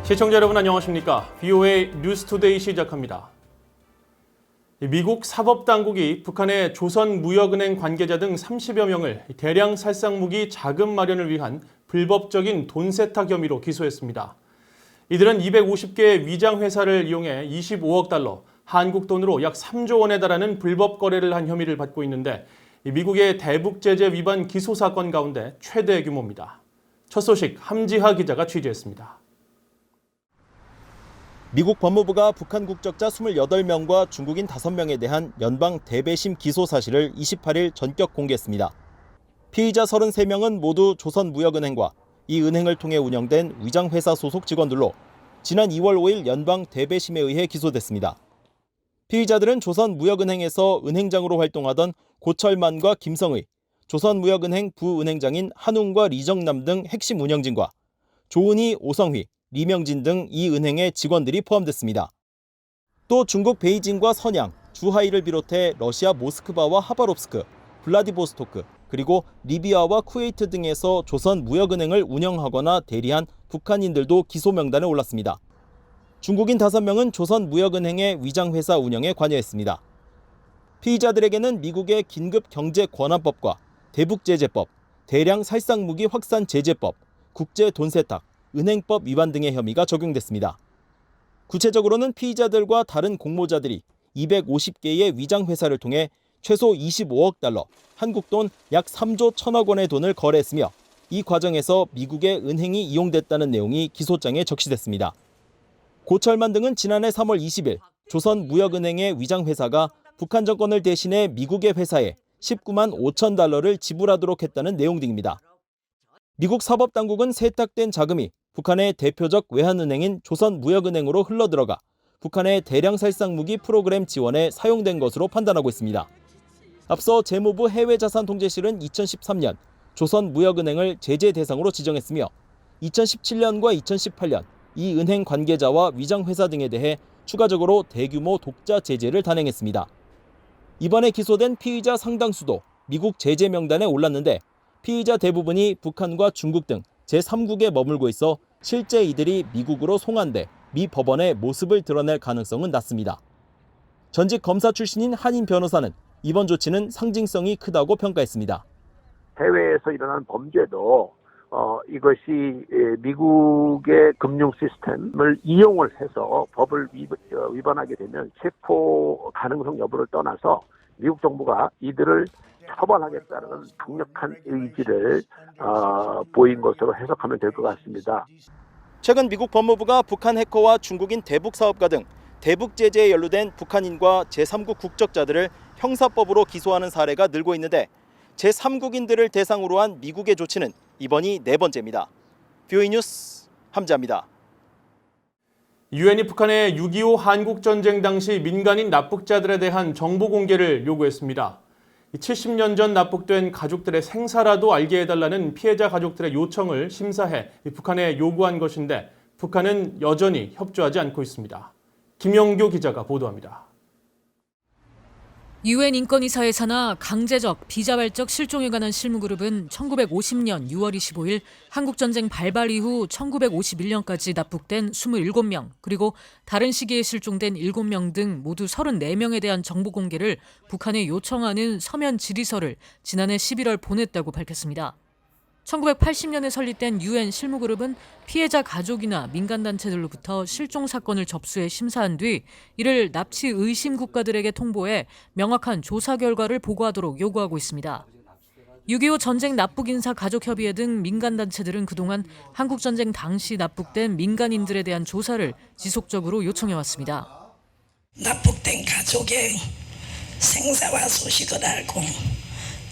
시청자 여러분 안녕하십니까? VOA 뉴스투데이 시작합니다. 미국 사법당국이 북한의 조선무역은행 관계자 등 30여 명을 대량 살상무기 자금 마련을 위한 불법적인 돈 세탁 혐의로 기소했습니다. 이들은 250개의 위장회사를 이용해 25억 달러, 한국 돈으로 약 3조 원에 달하는 불법 거래를 한 혐의를 받고 있는데 미국의 대북제재 위반 기소 사건 가운데 최대 규모입니다. 첫 소식 함지하 기자가 취재했습니다. 미국 법무부가 북한 국적자 28명과 중국인 5명에 대한 연방 대배심 기소 사실을 28일 전격 공개했습니다. 피의자 33명은 모두 조선무역은행과 이 은행을 통해 운영된 위장회사 소속 직원들로 지난 2월 5일 연방 대배심에 의해 기소됐습니다. 피의자들은 조선무역은행에서 은행장으로 활동하던 고철만과 김성의, 조선무역은행 부은행장인 한웅과 리정남 등 핵심 운영진과 조은희, 오성휘, 리명진 등 이 은행의 직원들이 포함됐습니다. 또 중국 베이징과 선양, 주하이를 비롯해 러시아 모스크바와 하바롭스크, 블라디보스토크, 그리고 리비아와 쿠웨이트 등에서 조선무역은행을 운영하거나 대리한 북한인들도 기소 명단에 올랐습니다. 중국인 5명은 조선무역은행의 위장회사 운영에 관여했습니다. 피의자들에게는 미국의 긴급경제권한법과 대북제재법, 대량 살상무기 확산 제재법, 국제돈세탁, 은행법 위반 등의 혐의가 적용됐습니다. 구체적으로는 피의자들과 다른 공모자들이 250개의 위장회사를 통해 최소 25억 달러, 한국 돈 약 3조 1천억 원의 돈을 거래했으며 이 과정에서 미국의 은행이 이용됐다는 내용이 기소장에 적시됐습니다. 고철만 등은 지난해 3월 20일 조선무역은행의 위장회사가 북한 정권을 대신해 미국의 회사에 19만 5천 달러를 지불하도록 했다는 내용 등입니다. 미국 사법당국은 세탁된 자금이 북한의 대표적 외환은행인 조선무역은행으로 흘러들어가 북한의 대량 살상무기 프로그램 지원에 사용된 것으로 판단하고 있습니다. 앞서 재무부 해외자산통제실은 2013년 조선무역은행을 제재 대상으로 지정했으며 2017년과 2018년 이 은행 관계자와 위장회사 등에 대해 추가적으로 대규모 독자 제재를 단행했습니다. 이번에 기소된 피의자 상당수도 미국 제재 명단에 올랐는데 피의자 대부분이 북한과 중국 등 제3국에 머물고 있어 실제 이들이 미국으로 송환돼 미 법원에 모습을 드러낼 가능성은 낮습니다. 전직 검사 출신인 한인 변호사는 이번 조치는 상징성이 크다고 평가했습니다. 해외에서 일어난 범죄도 이것이 미국의 금융 시스템을 이용을 해서 법을 위반하게 되면 체포 가능성 여부를 떠나서 미국 정부가 이들을 처벌하겠다는 강력한 의지를 보인 것으로 해석하면 될 것 같습니다. 최근 미국 법무부가 북한 해커와 중국인 대북 사업가 등 대북 제재에 연루된 북한인과 제3국 국적자들을 형사법으로 기소하는 사례가 늘고 있는데 제3국인들을 대상으로 한 미국의 조치는 이번이 4번째입니다. VOA 뉴스 함지하입니다. 유엔이 북한의 6.25 한국전쟁 당시 민간인 납북자들에 대한 정보 공개를 요구했습니다. 70년 전 납북된 가족들의 생사라도 알게 해달라는 피해자 가족들의 요청을 심사해 북한에 요구한 것인데 북한은 여전히 협조하지 않고 있습니다. 김영교 기자가 보도합니다. 유엔 인권이사의 산하 강제적, 비자발적 실종에 관한 실무그룹은 1950년 6월 25일 한국전쟁 발발 이후 1951년까지 납북된 27명, 그리고 다른 시기에 실종된 7명 등 모두 34명에 대한 정보 공개를 북한에 요청하는 서면 질의서를 지난해 11월 보냈다고 밝혔습니다. 1980년에 설립된 유엔 실무그룹은 피해자 가족이나 민간단체들로부터 실종 사건을 접수해 심사한 뒤 이를 납치 의심 국가들에게 통보해 명확한 조사 결과를 보고하도록 요구하고 있습니다. 6.25 전쟁 납북인사 가족협의회 등 민간단체들은 그동안 한국전쟁 당시 납북된 민간인들에 대한 조사를 지속적으로 요청해왔습니다. 납북된 가족의 생사와 소식을 알고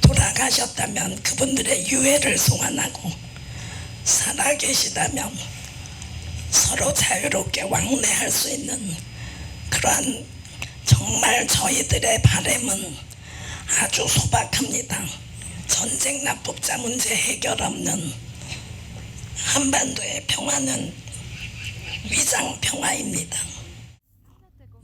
돌아가셨다면 그분들의 유해를 송환하고 살아계시다면 서로 자유롭게 왕래할 수 있는 그러한 정말 저희들의 바람은 아주 소박합니다. 전쟁 납북자 문제 해결 없는 한반도의 평화는 위장 평화입니다.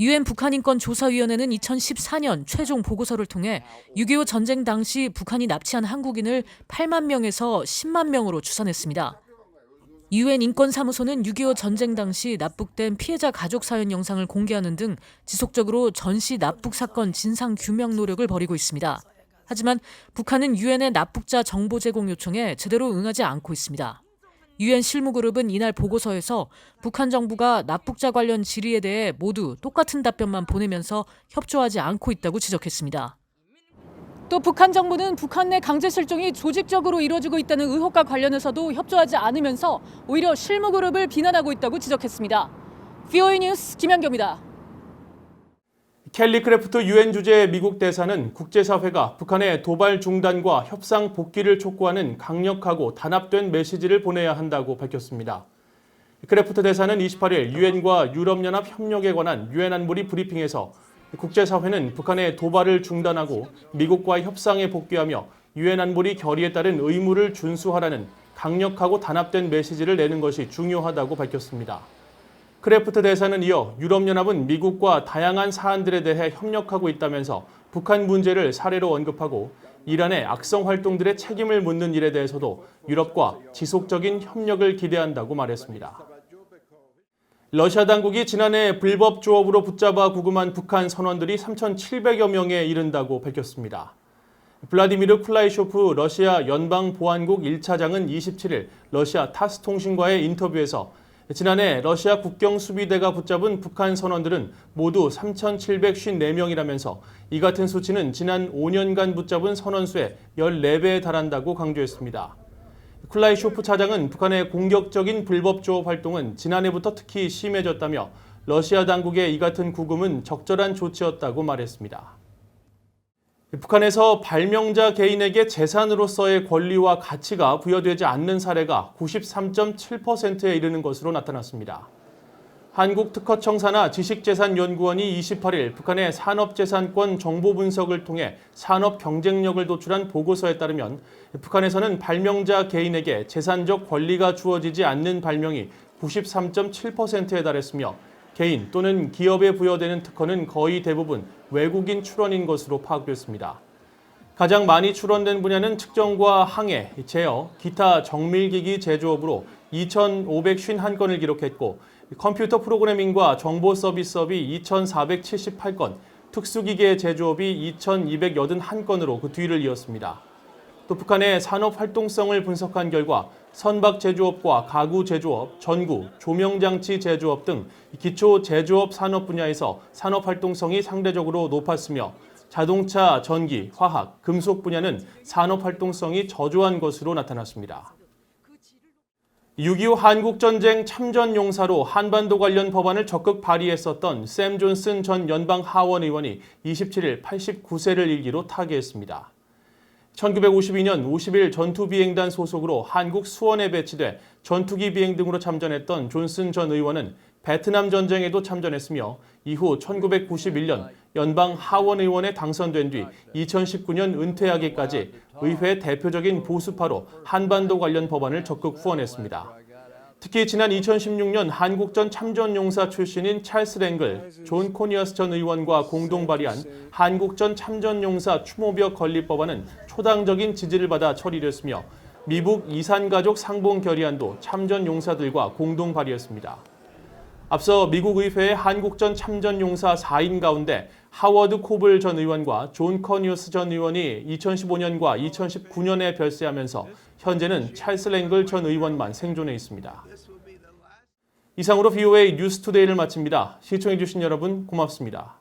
유엔 북한인권조사위원회는 2014년 최종 보고서를 통해 6.25 전쟁 당시 북한이 납치한 한국인을 8만 명에서 10만 명으로 추산했습니다. UN 인권사무소는 6.25 전쟁 당시 납북된 피해자 가족 사연 영상을 공개하는 등 지속적으로 전시 납북 사건 진상 규명 노력을 벌이고 있습니다. 하지만 북한은 유엔의 납북자 정보 제공 요청에 제대로 응하지 않고 있습니다. 유엔 실무그룹은 이날 보고서에서 북한 정부가 납북자 관련 질의에 대해 모두 똑같은 답변만 보내면서 협조하지 않고 있다고 지적했습니다. 또 북한 정부는 북한 내 강제 실종이 조직적으로 이루어지고 있다는 의혹과 관련해서도 협조하지 않으면서 오히려 실무그룹을 비난하고 있다고 지적했습니다. VOA 뉴스 김현경입니다. 켈리 크래프트 유엔 주재 미국 대사는 국제사회가 북한의 도발 중단과 협상 복귀를 촉구하는 강력하고 단합된 메시지를 보내야 한다고 밝혔습니다. 크래프트 대사는 28일 유엔과 유럽연합 협력에 관한 유엔 안보리 브리핑에서 국제사회는 북한의 도발을 중단하고 미국과 협상에 복귀하며 유엔 안보리 결의에 따른 의무를 준수하라는 강력하고 단합된 메시지를 내는 것이 중요하다고 밝혔습니다. 크래프트 대사는 이어 유럽연합은 미국과 다양한 사안들에 대해 협력하고 있다면서 북한 문제를 사례로 언급하고 이란의 악성 활동들의 책임을 묻는 일에 대해서도 유럽과 지속적인 협력을 기대한다고 말했습니다. 러시아 당국이 지난해 불법 조업으로 붙잡아 구금한 북한 선원들이 3,700여 명에 이른다고 밝혔습니다. 블라디미르 클라이쇼프 러시아 연방보안국 1차장은 27일 러시아 타스 통신과의 인터뷰에서 지난해 러시아 국경수비대가 붙잡은 북한 선원들은 모두 3,754명이라면서 이 같은 수치는 지난 5년간 붙잡은 선원 수의 14배에 달한다고 강조했습니다. 클라이쇼프 차장은 북한의 공격적인 불법 조업 활동은 지난해부터 특히 심해졌다며 러시아 당국의 이 같은 구금은 적절한 조치였다고 말했습니다. 북한에서 발명자 개인에게 재산으로서의 권리와 가치가 부여되지 않는 사례가 93.7%에 이르는 것으로 나타났습니다. 한국특허청사나 지식재산연구원이 28일 북한의 산업재산권 정보 분석을 통해 산업 경쟁력을 도출한 보고서에 따르면 북한에서는 발명자 개인에게 재산적 권리가 주어지지 않는 발명이 93.7%에 달했으며 개인 또는 기업에 부여되는 특허는 거의 대부분 외국인 출원인 것으로 파악됐습니다. 가장 많이 출원된 분야는 측정과 항해, 제어, 기타 정밀기기 제조업으로 2,551건을 기록했고 컴퓨터 프로그래밍과 정보 서비스업이 2,478건, 특수기계 제조업이 2,281건으로 그 뒤를 이었습니다. 또 북한의 산업 활동성을 분석한 결과 선박 제조업과 가구 제조업, 전구, 조명장치 제조업 등 기초 제조업 산업 분야에서 산업 활동성이 상대적으로 높았으며 자동차, 전기, 화학, 금속 분야는 산업 활동성이 저조한 것으로 나타났습니다. 6.25 한국전쟁 참전용사로 한반도 관련 법안을 적극 발의했었던 샘 존슨 전 연방 하원 의원이 27일 89세를 일기로 타계했습니다. 1952년 51 전투비행단 소속으로 한국 수원에 배치돼 전투기 비행 등으로 참전했던 존슨 전 의원은 베트남 전쟁에도 참전했으며 이후 1991년 연방 하원 의원에 당선된 뒤 2019년 은퇴하기까지 의회 대표적인 보수파로 한반도 관련 법안을 적극 후원했습니다. 특히 지난 2016년 한국전 참전용사 출신인 찰스 랭글, 존 코니어스 전 의원과 공동 발의한 한국전 참전용사 추모벽 건립 법안은 초당적인 지지를 받아 처리됐으며 미북 이산가족 상봉 결의안도 참전용사들과 공동 발의했습니다. 앞서 미국 의회의 한국전 참전용사 4인 가운데 하워드 코블 전 의원과 존 커니어스 전 의원이 2015년과 2019년에 별세하면서 현재는 찰스 랭글 전 의원만 생존해 있습니다. 이상으로 VOA 뉴스투데이를 마칩니다. 시청해주신 여러분 고맙습니다.